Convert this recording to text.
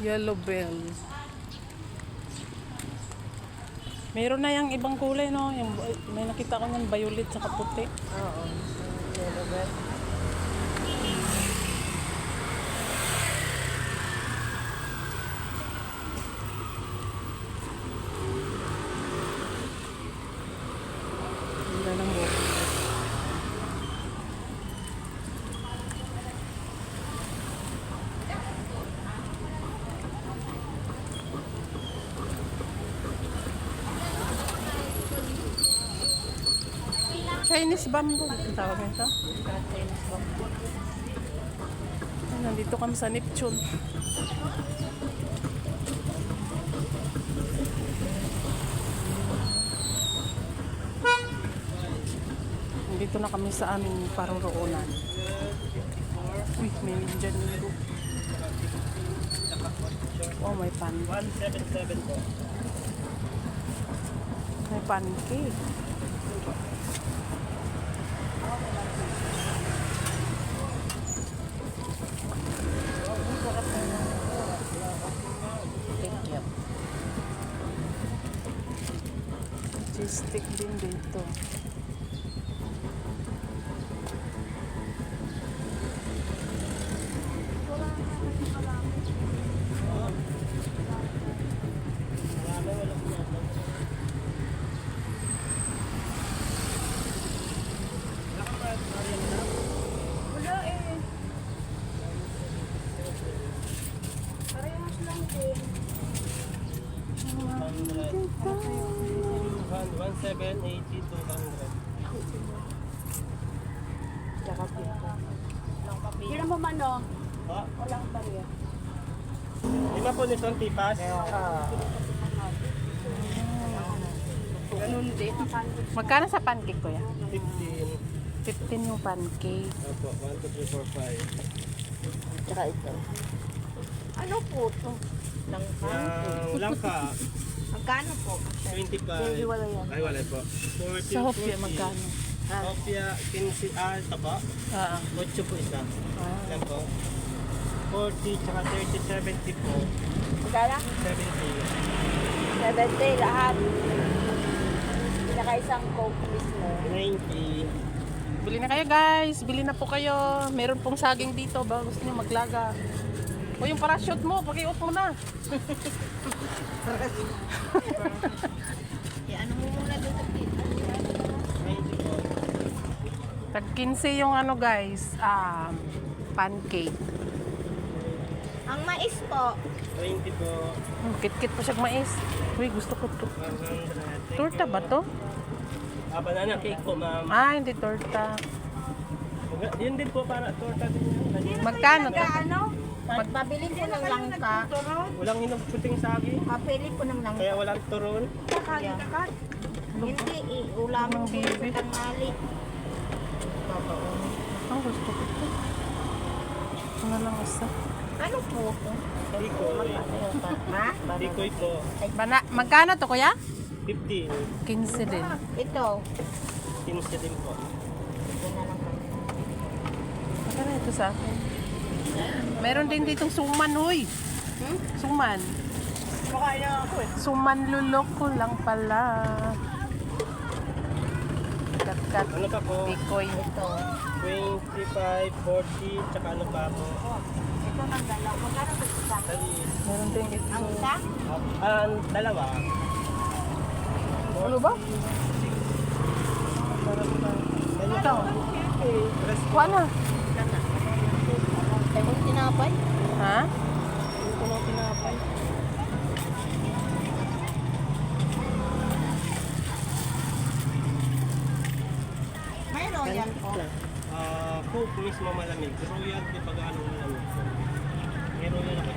Yellow bell. Meron na yung ibang kulay, no? Yung, may nakita ko ng violet sa puti. Oo. Yellow bell. Ganda ng buhok. Chinese bamboo. Ang tawag nito? Chinese bamboo. Ay, nandito kami sa Neptune. Nandito na kami sa aming paruroonan. Uy, may Indian nilo. Oh, may pan. 177 po. May pancake. Thank you. Cheese stick din dito. Wala eh. Parehas lang din. 1780 200. Tsaka pito. Hindi mo man o. Ha? Walang bariya. Lima po nito ang tipas. Ganun din. Magkano sa pancake ko yan? 15. 15 yung pancake. Opo, 1, 2, 3, 4, 5. Tsaka ito. Ano po ito? Langka. Yung langka, Magkano po? 25. Hindi, wala yan. Ay, wala po. 40, Sa Hopia, magkano? Hopia, 15, ito po. 8 po isa. Yan po. 40, tsaka 30, 70 po. Magkano? 70. 70 lahat. Pinaka isang coke mismo. 90. Bili na kayo guys, bili na po kayo. Meron pong saging dito, baka gusto niyo maglaga. O yung parachute mo, pag-iot mo na. Ano mo muna doon sa pita? 90 po. Tag 15 yung ano guys, pancake. Ang mais po. 20 po. Kit-kit pa siya mais. Uy, gusto ko to. 100. Torta ba to? Banana cake po, ma'am. Hindi torta. Yun din po, para torta din yan. Magkano to? Ano? Magbabili po ng langka. Walang hinog puting sagi. Papili po ng langka. Kaya walang turon. Kakakat. Hindi, ulam Ng mo po bibi. sa tanghali. Ang gusto ko to. Ano lang isa? Ano po? Tikoy. Ha? Tikoy po. Magkano to kuya? 15. 15 din. Ito. 15 din po. Magkano ito sa akin? Meron din ditong suman, huy. Suman. Makain na ako eh. Suman lulok ko lang pala. Kat-kat. Ano pa po? Tikoy. Ito. 25, 40, tsaka ano pa po? Ito ng dalaw. Magkano ba isa? Meron din ito. Ang isa? Dalawa. Ano ba? Ito. Kuha na. Ay, kung tinapay? Ha? Ito lang tinapay. Mayroon yan po. Coke mismo malamig. Royal po pag ano malamig. May royal ako